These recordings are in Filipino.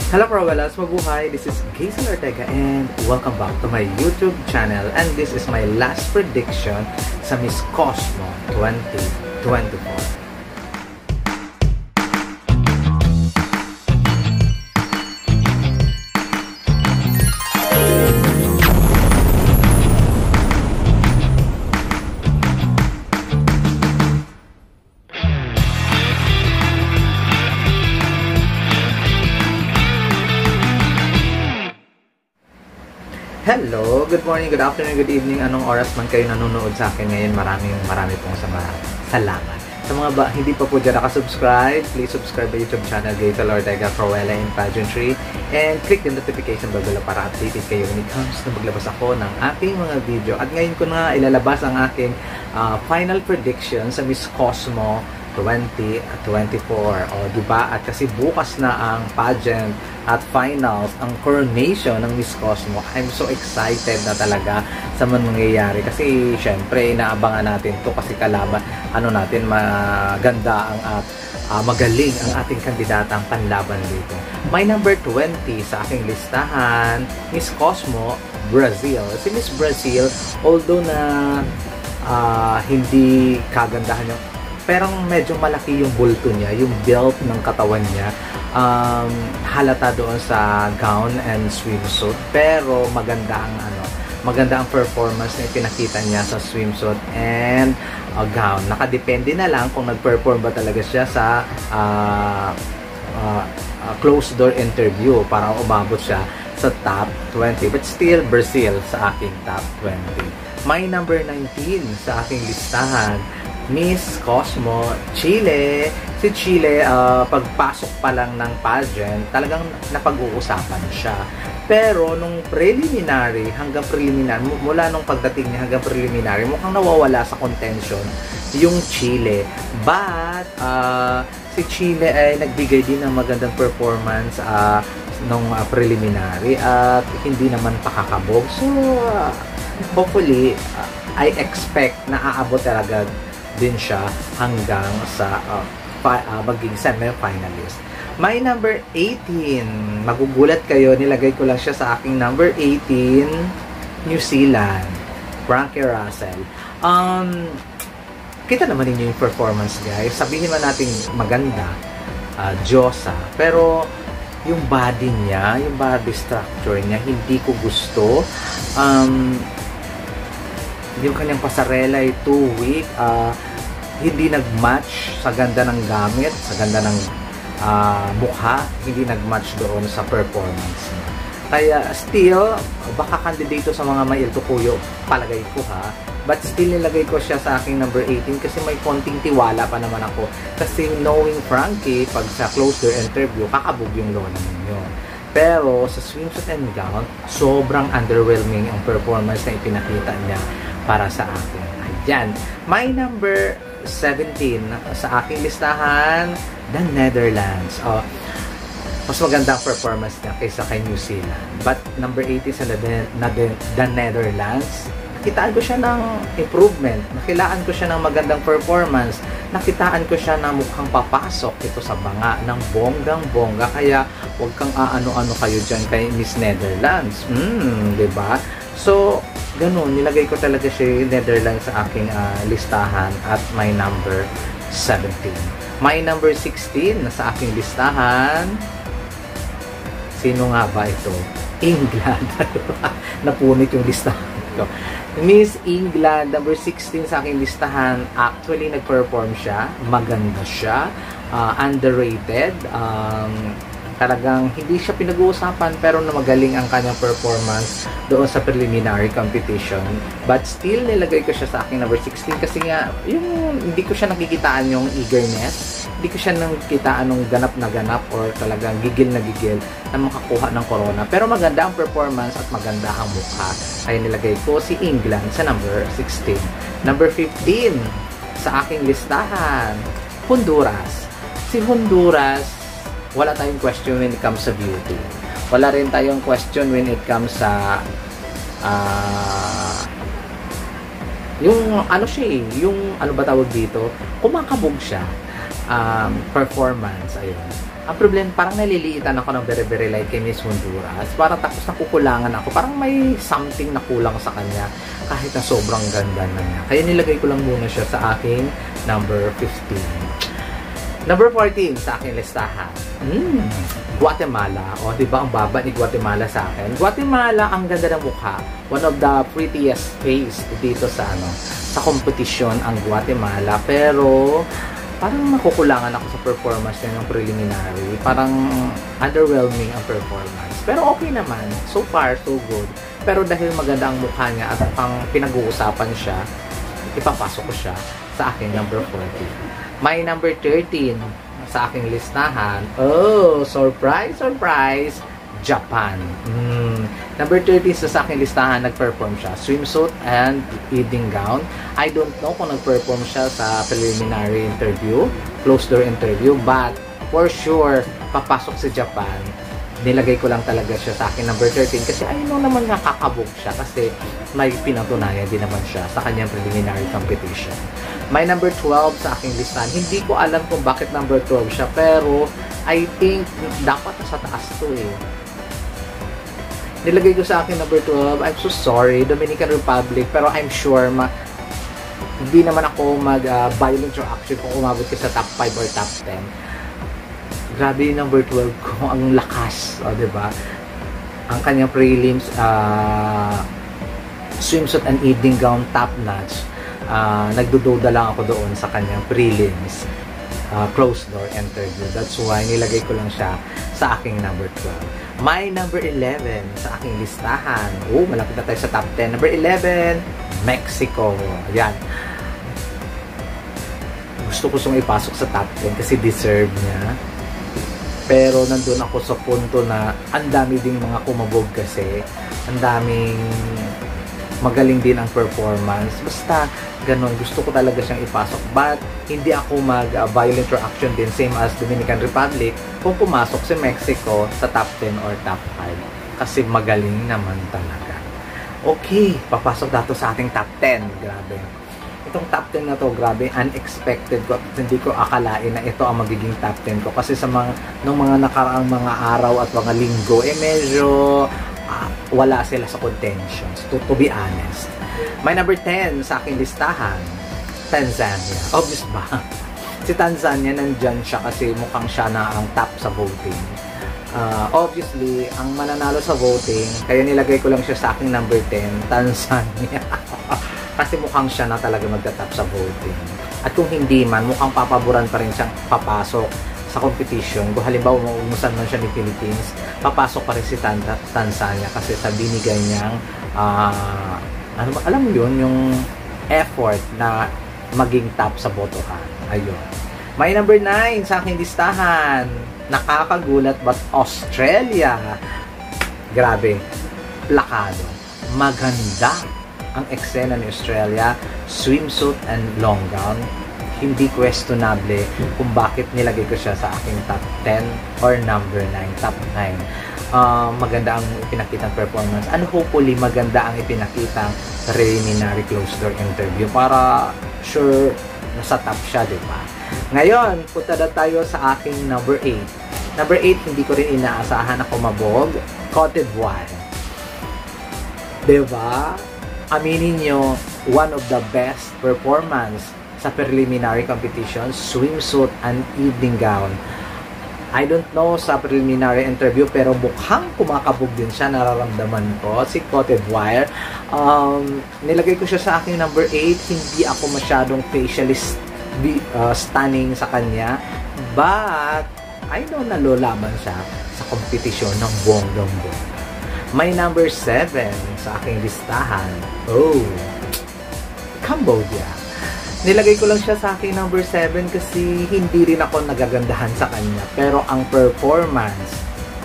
Hello Provelas, mabuhay! This is Gazel Ortega and welcome back to my YouTube channel, and this is my last prediction sa Miss Cosmo 2024. Hello, good morning, good afternoon, good evening. Anong oras man kayo nanonood sa akin ngayon, marami pong salamat. Sa mga hindi pa po dyan nakasubscribe, please subscribe to YouTube channel Gazel Ortega Cruella in Pageantry, and click the notification bell para updated kayo when it comes na maglabas ako ng aking mga video. At ngayon ko na ilalabas ang aking final prediction sa Miss Cosmo 2024. O, diba? At kasi bukas na ang pageant at finals, ang coronation ng Miss Cosmo. I'm so excited na talaga sa mangyayari. Kasi, syempre, inaabangan natin to kasi kalaban, natin, maganda ang magaling ang ating kandidatang panlaban dito. My number 20 sa aking listahan, Miss Cosmo, Brazil. Si Miss Brazil, although na hindi kagandahan yung pero medyo malaki yung bulto niya, yung build ng katawan niya. Halata doon sa gown and swimsuit. Pero maganda ang performance na ipinakita niya sa swimsuit and gown. Nakadepende na lang kung nag-perform ba talaga siya sa closed door interview para umabot siya sa top 20. But still, Brazil sa aking top 20. My number 19 sa aking listahan, Miss Cosmo, Chile. Si Chile, pagpasok pa lang ng pageant, talagang napag-uusapan siya. Pero nung preliminary, mula nung pagdating niya hanggang preliminary, mukhang nawawala sa contention yung Chile. But, si Chile ay nagbigay din ng magandang performance nung preliminary at hindi naman pakakabog. So, hopefully, I expect na aabot talaga din siya hanggang sa maging semi-finalist. My number 18, magugulat kayo, nilagay ko lang siya sa aking number 18, New Zealand, Frankie Russell. Kita naman ninyo yung performance, guys. Sabihin man natin maganda, Diyosa, pero yung body niya, yung body structure niya, hindi ko gusto. Yung kanyang pasarela ay too weak, hindi nag-match sa ganda ng gamit, sa ganda ng mukha, hindi nag-match doon sa performance niya. Kaya still, baka kandidato sa mga may iltukuyo, palagay ko ha, but still nilagay ko siya sa aking number 18 kasi may konting tiwala pa naman ako. Kasi knowing Frankie, pag sa closed door interview, kakabog yung lola ninyo. Pero sa swimsuit and gown, sobrang underwhelming ang performance na ipinakita niya para sa akin. Ayan. My number 17 sa aking listahan, the Netherlands. Mas magandang performance niya kaysa kay New Zealand. But number 18 sa the Netherlands, nakitaan ko siya ng improvement. Nakilaan ko siya ng magandang performance. Nakitaan ko siya na mukhang papasok ito sa banga ng bonggang-bongga. Kaya huwag kang aano-ano kayo dyan kay Miss Netherlands. Diba? So, ganun, nilagay ko talaga siya Netherlands sa aking listahan at my number 17. My number 16 sa aking listahan, sino nga ba ito? England. Napunit yung listahan ko. Miss England, number 16 sa aking listahan. Actually, nag-perform siya. Maganda siya. Underrated. Talagang hindi siya pinag-uusapan pero na magaling ang kanyang performance doon sa preliminary competition. But still, nilagay ko siya sa aking number 16 kasi nga, yung hindi ko siya nakikitaan yung eagerness. Hindi ko siya nakikitaan ng ganap na ganap or talagang gigil na gigil na makakuha ng corona. Pero maganda ang performance at maganda ang mukha. Kaya nilagay ko si England sa number 16. Number 15 sa aking listahan, Honduras. Si Honduras, wala tayong question when it comes sa beauty. Wala rin tayong question when it comes sa yung ano ba tawag dito? Kumakabog siya. Performance, ayun. Ang problema, parang naliliitan ako ng very light kay Miss Honduras. Parang tapos nakukulangan ako. Parang may something na kulang sa kanya kahit na sobrang ganda na niya. Kaya nilagay ko lang muna siya sa aking number 15. Number 14 sa aking listahan. Guatemala. O, diba ang baba ni Guatemala sa akin? Guatemala, ang ganda ng mukha. One of the prettiest face dito sa kompetisyon ang Guatemala. Pero parang nakukulangan ako sa performance niya ng preliminary. Parang underwhelming ang performance. Pero okay naman. So far, so good. Pero dahil maganda ang mukha niya at pang pinag-uusapan siya, ipapasok ko siya sa aking number 14. My number 13 sa aking listahan. Oh, surprise, surprise! Japan. Number 30 sa aking listahan, nag-perform siya. Swimsuit and evening gown. I don't know kung nag-perform siya sa preliminary interview, closed door interview, but for sure, papasok sa Japan. Nilagay ko lang talaga siya sa akin number 13 kasi I know naman nakakabog siya kasi may pinatunayan din naman siya sa kanyang preliminary competition. My number 12 sa aking listahan, hindi ko alam kung bakit number 12 siya, pero I think dapat nasa taas to eh. Nilagay ko sa akin number 12. I'm so sorry, Dominican Republic. Pero I'm sure hindi naman ako mag-violent reaction kung umabot ka sa top 5 or top 10. Grabe yung number 12 ko. Ang lakas. O, diba? Ang kanyang prelims, swimsuit and evening gown, top notch. Nagdududa lang ako doon sa kanyang prelims. Closed door interview. That's why nilagay ko lang siya sa aking number 12. My number 11 sa aking listahan. Oh, malapit na tayo sa top 10. Number 11, Mexico. Ayan. Gusto ko siyang ipasok sa top 10 kasi deserve niya. Pero nandun ako sa punto na ang dami ding mga kumabog kasi. Ang daming magaling din ang performance. Basta, ganun. Gusto ko talaga siyang ipasok. But, hindi ako mag-violent reaction din. Same as Dominican Republic. Kung pumasok si Mexico sa top 10 or top 5. Kasi magaling naman talaga. Okay. Papasok dato sa ating top 10. Grabe. Itong top 10 na to, grabe. Unexpected ko. Hindi ko akalain na ito ang magiging top 10 ko. Kasi sa nung mga nakaraang mga araw at mga linggo, medyo wala sila sa contentions, to be honest. My number 10 sa aking listahan, Tanzania. Obvious ba? Si Tanzania, nandyan siya kasi mukhang siya na ang top sa voting. Obviously, ang mananalo sa voting, kaya nilagay ko lang siya sa aking number 10, Tanzania. Kasi mukhang siya na talaga magta-top sa voting. At kung hindi man, mukhang papaboran pa rin siyang papasok sa competition. Kung halimbawa maumusan man siya ni Philippines, papasok pa rin si Tanzania kasi sa binigay niyang alam mo yun, yung effort na maging top sa botohan. Ayun. My number 9 sa aking listahan, nakakagulat but Australia. Grabe, plakado. Maganda ang eksena ni Australia, swimsuit and long gown. Hindi questionable kung bakit nilagay ko siya sa aking top 10 or number 9, top 9. Maganda ang ipinakitang performance. And hopefully, maganda ang ipinakitang preliminary closed door interview para sure nasa top siya, diba? Ngayon, punta na tayo sa aking number 8. Number 8, hindi ko rin inaasahan na kumabog. Cote d'Ivoire. Diba? Aminin nyo, one of the best performance sa preliminary competition, swimsuit and evening gown. I don't know sa preliminary interview pero mukhang kumakabog din siya, nararamdaman ko si Cote d'Ivoire. Nilagay ko siya sa aking number 8. Hindi ako masyadong facially stunning sa kanya, but I know na lolaban siya sa kompetisyon ng bonggang-bongga. My number 7 sa aking listahan, Cambodia. Nilagay ko lang siya sa aking number 7 kasi hindi rin ako nagagandahan sa kanya. Pero ang performance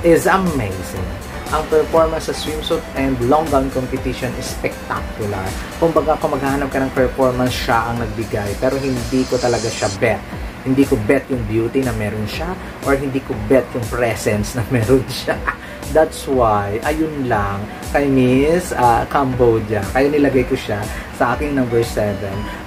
is amazing. Ang performance sa swimsuit and long gown competition is spectacular. Kumbaga, kung maghahanap ka ng performance, siya ang nagbigay. Pero hindi ko talaga siya bet. Hindi ko bet yung beauty na meron siya or hindi ko bet yung presence na meron siya. That's why, ayun lang, kay Miss Cambodia. Kaya nilagay ko siya sa aking number 7.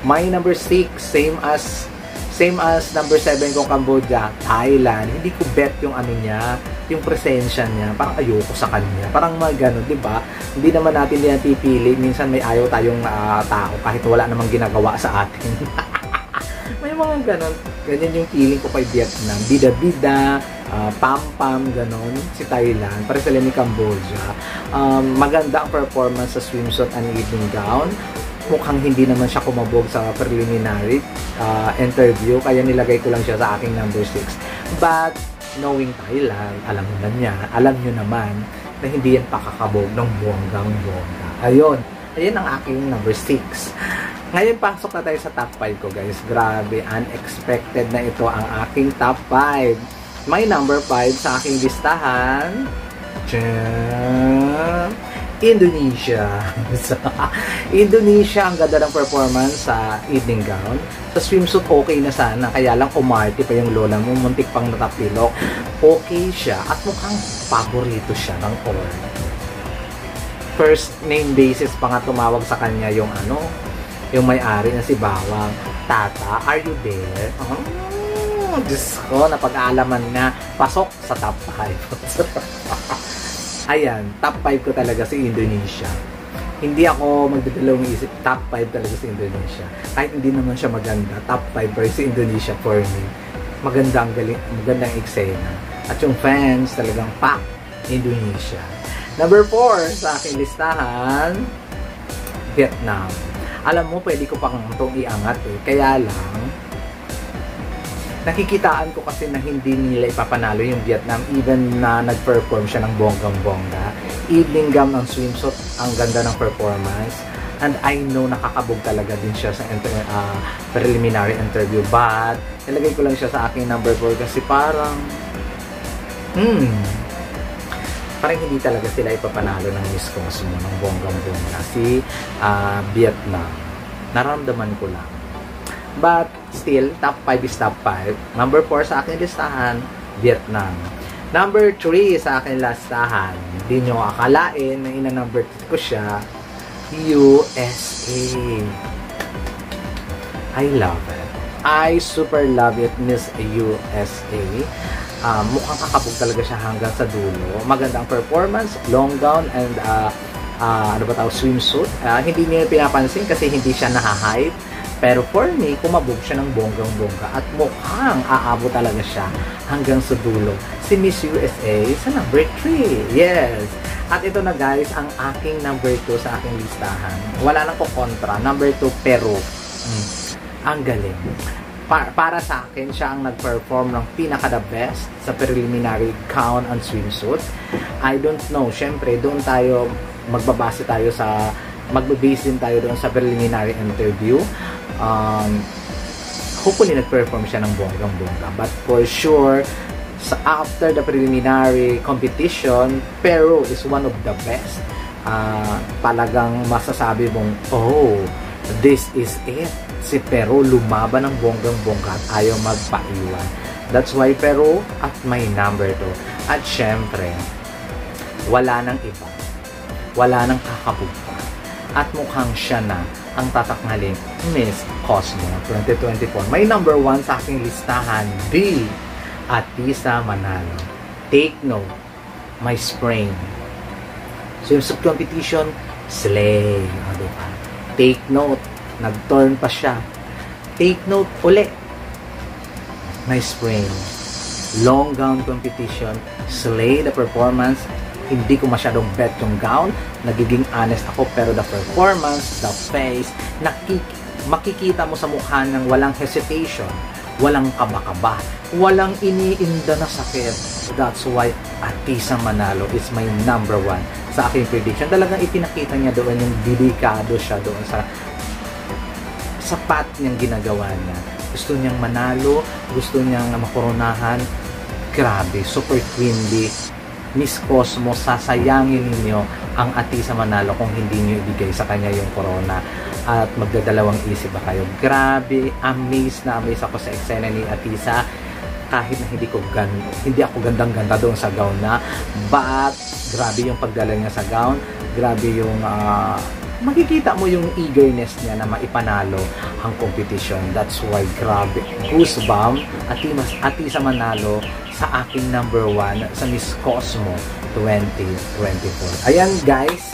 My number 6, same as Same as number 7 kong Cambodia, Thailand. Hindi ko bet yung ano niya, yung presensya niya. Parang ayoko sa kanya. Parang mga ganun, di ba? Hindi naman natin yan pipili. Minsan may ayaw tayong tao kahit wala namang ginagawa sa atin. May mga ganun. Ganyan yung feeling ko kay Vietnam. Bida-bida, pam-pam, ganun. Si Thailand. Para sila ni Cambodia. Maganda ang performance sa swimsuit and evening gown. Mukhang hindi naman siya kumabog sa preliminary interview, kaya nilagay ko lang siya sa aking number 6. But knowing Thailand, alam nyo naman na hindi yan pakakabog ng bonggang-bongga. Ayun ang aking number 6. Ngayon, pasok na tayo sa top 5 ko, guys. Grabe, unexpected na ito ang aking top 5. May number 5 sa aking listahan. Indonesia. Indonesia, ang ganda ng performance sa evening gown. Sa swimsuit, okay na sana. Kaya lang umarte pa yung lola mo. Muntik pang natapilok. Okay siya. At mukhang paborito siya ng all. First name basis pa nga tumawag sa kanya yung yung may-ari na si Bawang. Tata, are you there? Diyos ko, napag-aalaman nga. Pasok sa top 5. Ayan, top 5 ko talaga si Indonesia. Hindi ako magdadalawang isip, top 5 talaga si Indonesia. Kahit hindi naman siya maganda, top 5 pa rin si Indonesia for me. Magandang eksena. At yung fans talagang pack Indonesia. Number 4 sa aking listahan, Vietnam. Alam mo, pwede ko pang itong iangat Kaya lang, nakikitaan ko kasi na hindi nila ipapanalo yung Vietnam even na nag-perform siya ng bonggang-bongga. Evening gown ng swimsuit, ang ganda ng performance. And I know nakakabog talaga din siya sa preliminary interview. But, nilagay ko lang siya sa aking number 4 kasi parang hindi talaga sila ipapanalo ng Miss Cosmo ng bonggang-bongga. Si Vietnam. Naramdaman ko lang. But, still, top 5 is top 5. Number 4 sa aking listahan, Vietnam. Number 3 sa aking listahan, hindi nyo akalain na ina-number 3 ko siya, USA. I love it. I super love it, Miss USA. Mukhang kakabog talaga siya hanggang sa dulo. Magandang performance, long gown, and swimsuit. Hindi niyo pinapansin kasi hindi siya nahahype. Pero for me, kumabog siya ng bonggang-bongga at mukhang aabot talaga siya hanggang sa dulo. Si Miss USA sa number 3. Yes! At ito na guys, ang aking number 2 sa aking listahan. Wala nang kontra. Number 2, Peru. Ang galing. Para sa akin, siya ang nag-perform ng pinaka-the best sa preliminary gown and swimsuit. I don't know. Siyempre, doon tayo, magbabase tayo sa, magbe-base din tayo doon sa preliminary interview. Hopefully nag-perform siya ng bonggang-bongga. But for sure, after the preliminary competition, Peru is one of the best. Talagang masasabi mong, oh, this is it. Si Peru lumaban ng bonggang-bongga at ayaw magpaiwan. That's why Peru at my number 2. At syempre, wala nang iba. Wala nang kakabog pa. At mukhang siya na ang tatakngalin, Miss Cosmo 2024. May number 1 sa aking listahan, B. Atisa Manalo. Take note, my spring. Swimsuit competition, slay. Diba? Take note, nag-turn pa siya. Take note uli, my spring. Long gown competition, slay the performance. Hindi ko masyadong bet yung gown. Nagiging honest ako, pero the performance, the face, makikita mo sa mukha ng walang hesitation, walang kaba-kaba, walang iniinda na sakit. That's why Atisa Manalo is my number 1 sa aking prediction. Talagang ipinakita niya doon yung delikado siya doon sa sapat niyang ginagawa niya. Gusto niyang manalo, gusto niyang makoronahan. Grabe, super queenly. Miss Cosmo, sasayangin ninyo ang Atisa Manalo kung hindi nyo ibigay sa kanya yung corona at magdadalawang isip ba kayo. Grabe, amazed ako sa eksena ni Atisa. Kahit na hindi ako gandang-ganda doon sa gown na, but grabe yung pagdala niya sa gown, grabe yung makikita mo yung eagerness niya na maipanalo ang competition. That's why, grabe, goosebump, Atisa manalo sa aking number 1 sa Miss Cosmo 2024. Ayan guys,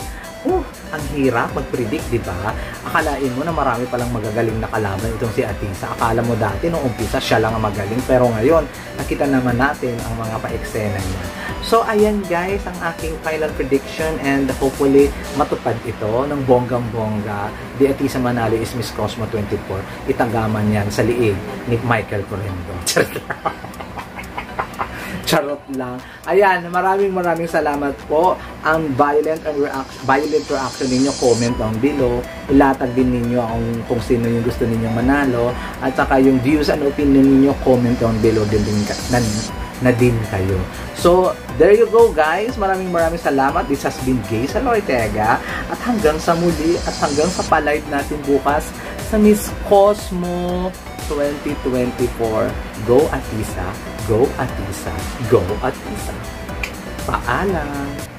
ang hirap mag-predict, di ba? Akalain mo na marami palang magagaling na kalaban itong si Atisa. Akala mo dati nung umpisa siya lang ang magaling, pero ngayon nakita naman natin ang mga pa-eksena niya. So ayan guys, ang aking final prediction, and hopefully matupad ito ng bonggang-bongga. The Atisa manalo is Miss Cosmo 24. Itagaman yan sa liig ni Michael Correndo. Charot lang. Ayan, maraming salamat po. Ang violent reaction ninyo, comment down below. Ilatag din ninyo kung sino yung gusto ninyong manalo. At saka yung views and opinion ninyo, comment down below din kayo. So, there you go guys. Maraming salamat. This has been Gaysa Ortega. At hanggang sa muli, at hanggang sa pa-live natin bukas sa Miss Cosmo 2024. Go Atisa, go Atisa, go Atisa. Paalam!